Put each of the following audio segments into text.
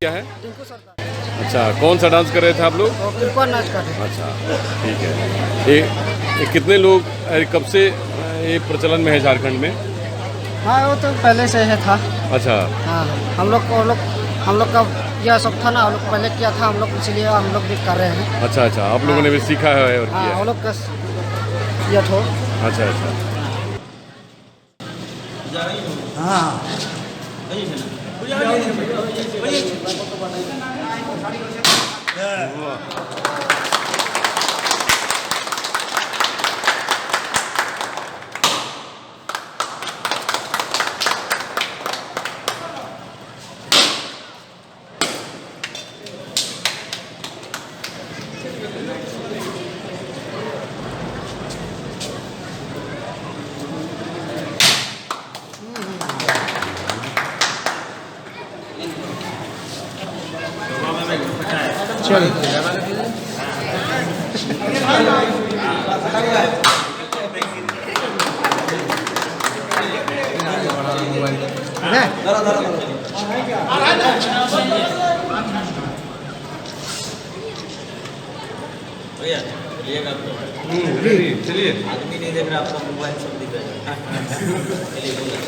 क्या है? टिंकू सरदार। अच्छा, कौन सा डांस कर रहे थे आप लोग? और किरपा नाच कर रहे हैं। अच्छा, ठीक है। ये कितने लोग कब से ये प्रचलन में है झारखंड में? हाँ, वो तो पहले से है था। अच्छा। हाँ, हम लोग का यह सब था ना, हम लोग पहले किया था, हम लोग इसलिए हम लोग भी कर रहे हैं। अच्छा अच्छा, आप लोगों ने भी सीखा है और हाँ, किया हम है? लोग का किया था। अच्छा अच्छा। हाँ, भैया चलिएगा चलिए, आदमी नहीं देख रहा, आपका मोबाइल सब दिख रहा है। चलिए बोला।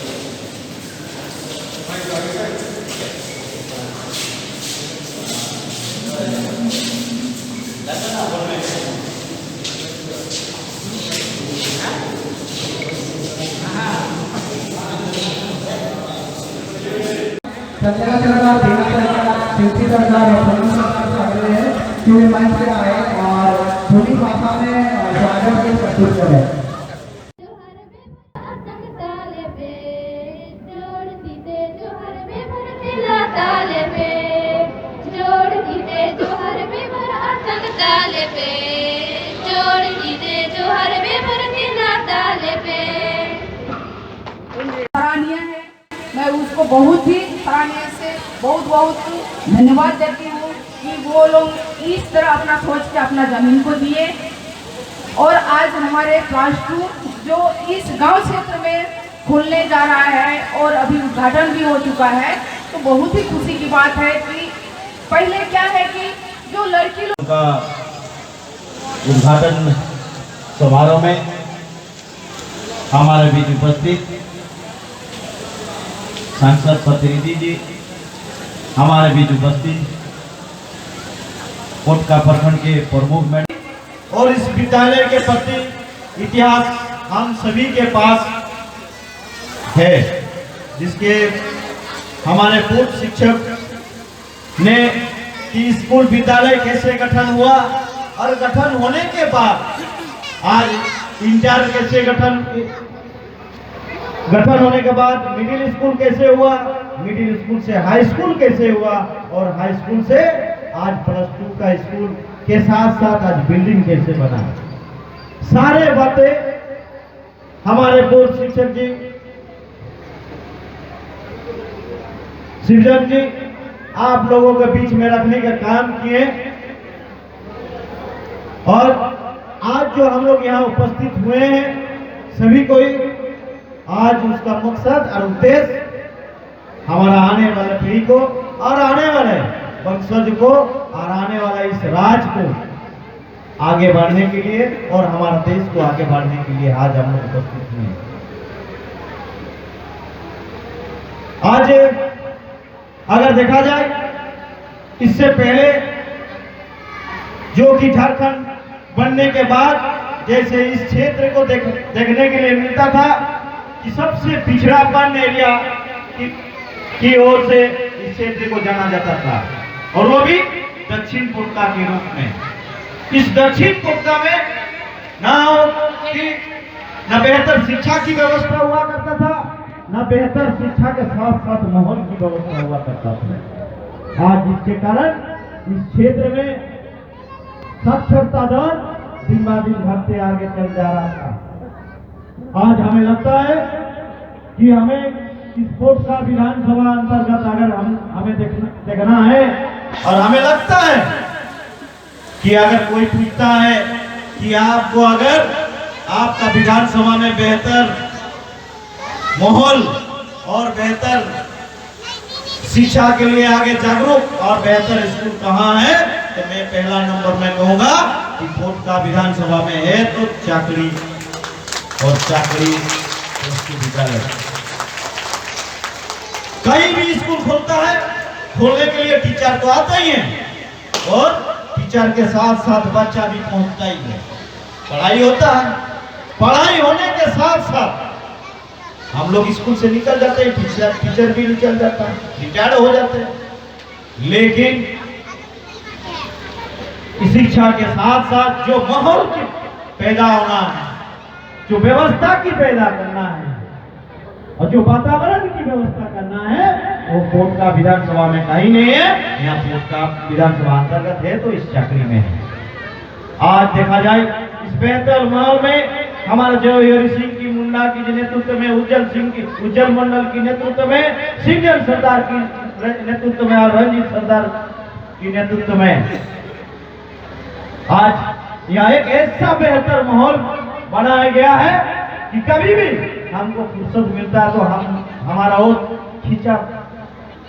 मंच पे आए और धोनी भाषा में स्वागत के प्रस्तुत करें। सराहनीय है, मैं उसको बहुत ही सराहनीय से बहुत धन्यवाद देती हूँ कि वो लोग इस तरह अपना सोच के अपना जमीन को दिए और आज हमारे क्लास 2 जो इस गांव क्षेत्र में खुलने जा रहा है और अभी उद्घाटन भी हो चुका है, तो बहुत ही खुशी की बात है कि पहले क्या है कि जो लड़की लोग का उद्घाटन समारोह में हमारे बीच उपस्थित सांसद प्रतिनिधि जी, हमारे बीच उपस्थित कोटका प्रखंड के प्रमुख मैडम और इस विद्यालय के प्रति इतिहास हम सभी के पास है, जिसके हमारे पूर्व शिक्षक ने कि स्कूल विद्यालय कैसे गठन हुआ और गठन होने के बाद आज इंटर कैसे गठन होने के बाद मिडिल स्कूल कैसे हुआ, मिडिल स्कूल से हाई स्कूल कैसे हुआ और हाई स्कूल से आज +2 का स्कूल के साथ साथ आज बिल्डिंग कैसे बना, सारे बातें हमारे पूर्व शिक्षक जी शिवजन जी आप लोगों के बीच में रखने का काम किए और आज जो हम लोग यहाँ उपस्थित हुए हैं सभी कोई आज उसका मकसद और उद्देश्य हमारा आने वाले पीढ़ी को और आने वाले वंशज को और आने वाला इस राज को आगे बढ़ने के लिए और हमारा देश को आगे बढ़ने के लिए आज हम लोग उपस्थित हुए हैं। आज अगर देखा जाए इससे पहले जो कि झारखंड बनने के बाद जैसे इस क्षेत्र को देखने के लिए मिलता था कि सबसे पिछड़ापन एरिया की ओर से इस क्षेत्र को जाना जाता था और वो भी दक्षिण कोटका के रूप में। इस दक्षिण कोटका में न बेहतर शिक्षा की व्यवस्था हुआ करता था, न बेहतर शिक्षा के साथ साथ माहौल की व्यवस्था हुआ करता था। आज जिसके कारण इस क्षेत्र में साक्षरता दर दिन ब दिन घटते आगे चल जा रहा था। आज हमें लगता है कि हमें इस कोटका विधानसभा अंतर्गत अगर हमें देखना है और हमें लगता है कि अगर कोई पूछता है कि आपको अगर आपका विधानसभा में बेहतर माहौल और बेहतर शिक्षा के लिए आगे जागरूक और बेहतर स्कूल कहाँ है, तो मैं पहला नंबर में कहूंगा कि पोटका विधानसभा में है तो चाकरी और चाकरी विद्यालय। कहीं भी स्कूल खोलता है, खोलने के लिए टीचर तो आता ही है और टीचर के साथ साथ बच्चा भी पहुंचता ही है। पढ़ाई होता है, पढ़ाई होने के साथ साथ हम लोग स्कूल से निकल जाते हैं, टीचर भी निकल जाता है, रिटायर्ड हो जाते हैं। लेकिन शिक्षा के साथ साथ जो माहौल की पैदा होना है, जो व्यवस्था की पैदा करना है और जो वातावरण की व्यवस्था करना है, वो पोटका विधानसभा में कहीं नहीं है। यहाँ पोटका विधानसभा अंतर्गत है तो इस चाकरी में है। आज देखा जाए इस बेहतर माहौल में हमारा जो हरि सिंह की मुंडा की नेतृत्व में, उज्जवल मंडल की नेतृत्व में, सिंजन सरदार की नेतृत्व में और रंजीत सरदार की नेतृत्व में आज यहाँ एक ऐसा बेहतर माहौल बनाया गया है कि कभी भी हमको फुर्सत मिलता है तो हम हमारा और खींचा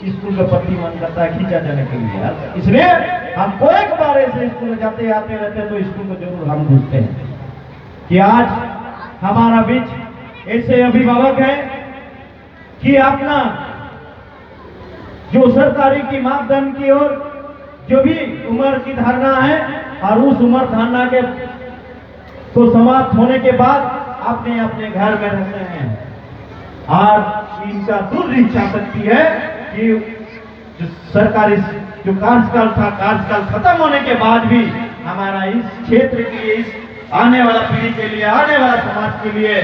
स्कूल के प्रति मन करता है खींचा जाने के लिए। इसलिए हम कोई बार ऐसे स्कूल में जाते आते रहते हैं तो स्कूल में जरूर हम पूछते हैं कि आज हमारा बीच ऐसे अभिभावक हैं कि अपना जो सरकारी की मापदंड की ओर जो भी उम्र की धारणा है और उस उम्र धारणा के तो समाप्त होने के बाद अपने अपने घर में रहते हैं। और इनका दृढ़ इच्छा शक्ति है कि जो सरकारी जो कार्यकाल था, कार्यकाल खत्म होने के बाद भी हमारा इस क्षेत्र के लिए, इस आने वाला पीढ़ी के लिए, आने वाला समाज के लिए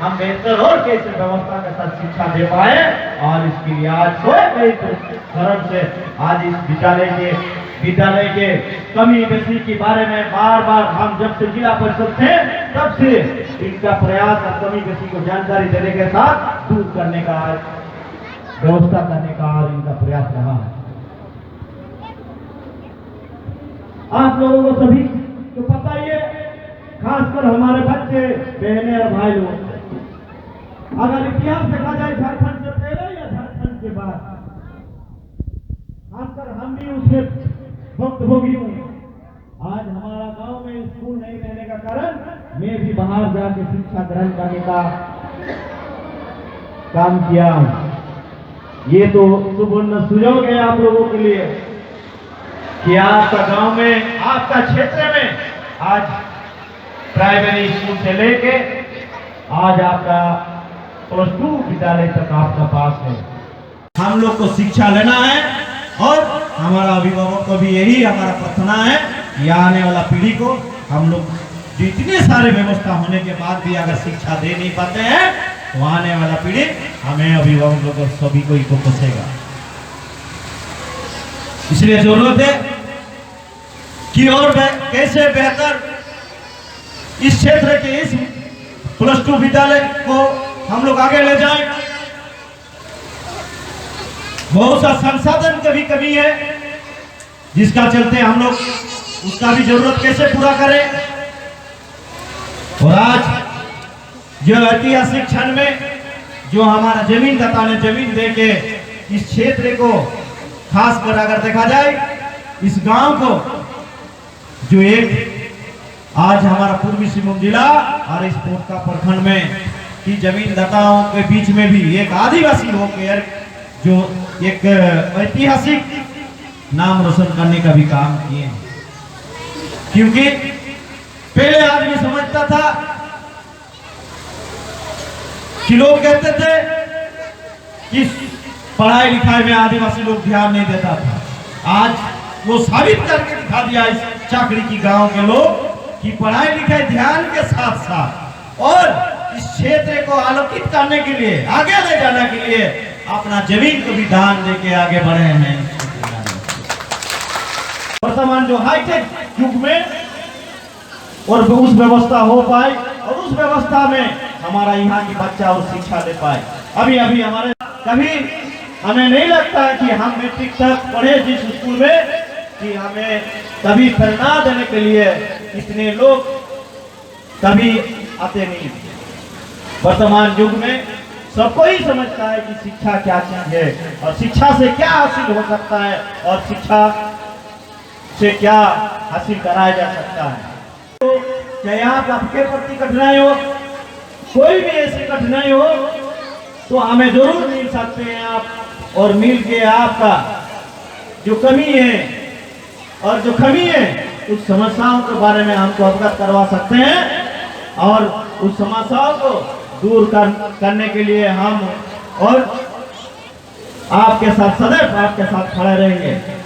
हम बेहतर और कैसे व्यवस्था के साथ शिक्षा दे पाए। और इसके लिए आज कई तरह से आज इस विद्यालय के कमी बेसी के बारे में बार बार हम जब से जिला परिषद थे तब से इनका प्रयास और कमी बेसी को जानकारी देने के साथ दूर करने का, व्यवस्था करने का और इनका प्रयास रहा है। आप लोगों को सभी तो पता ही है, खासकर हमारे बच्चे, बहनें और भाई लोग, अगर इतिहास देखा जाए झारखंड से पहले या झारखंड के बाद, खासकर हम भी उसमें भुक्तभोगी हूँ। आज हमारा गांव में स्कूल नहीं रहने का कारण मैं भी बाहर जाके शिक्षा ग्रहण करने का काम किया हूँ। ये तो सुवर्ण सुयोग है आप लोगों के लिए कि आपका गांव में, आपका क्षेत्र में आज प्राइमरी स्कूल से लेके आज आपका +2 विद्यालय तक आपका पास है। हम लोग को शिक्षा लेना है और हमारा अभिभावक को भी यही हमारा प्रार्थना है कि आने वाला पीढ़ी को हम लोग जितने सारे व्यवस्था होने के बाद भी अगर शिक्षा दे नहीं पाते हैं तो आने वाला पीढ़ी हमें अभिभावक लोग सभी को ही को कोसेगा। इसलिए जरूरत है कि और कैसे बेहतर इस क्षेत्र के इस +2 विद्यालय को हम लोग आगे ले जाएं। बहुत सा संसाधन की भी कमी है जिसका चलते हम लोग उसका भी जरूरत कैसे पूरा करें। और आज जो ऐतिहासिक क्षण में जो हमारा जमीन दाता ने जमीन दे के इस क्षेत्र को, खासकर अगर देखा जाए इस गांव को, जो एक आज हमारा पूर्वी सिंहभूम जिला और इस पोटका प्रखंड में की जमीन दाताओं के बीच में भी एक आदिवासी होकर जो एक ऐतिहासिक नाम रोशन करने का भी काम किए हैं। क्योंकि पहले आदमी समझता था कि लोग कहते थे कि पढ़ाई लिखाई में आदिवासी लोग ध्यान नहीं देता था। आज वो साबित करके दिखा दिया इस चाकरी की गांव के लोग कि पढ़ाई लिखाई ध्यान के साथ साथ और इस क्षेत्र को आलोकित करने के लिए, आगे ले जाने के लिए अपना जमीन को भी दान देके आगे बढ़े हैं। वर्तमान जो हाईटेक युग में और उस व्यवस्था हो पाए और उस व्यवस्था में हमारा यहाँ की बच्चा और शिक्षा ले पाए। अभी हमारे कभी हमें नहीं लगता है कि हम मैट्रिक तक पढ़े जिस स्कूल में कि हमें कभी प्रेरणा देने के लिए इतने लोग कभी आते नहीं। वर्तमान युग में सबको ही समझता है कि शिक्षा क्या चीज है और शिक्षा से क्या हासिल हो सकता है और शिक्षा से क्या हासिल कराया जा सकता है। तो चाहे आप आपके प्रति कठिनाई हो, कोई भी ऐसी कठिनाई हो, तो हमें जरूर मिल सकते हैं आप, और मिल के आपका जो कमी है और जो कमी है उस समस्याओं के बारे में हमको अवगत करवा सकते हैं, और उस समस्याओं को दूर करने के लिए हम और आपके साथ सदैव आपके साथ खड़े रहेंगे।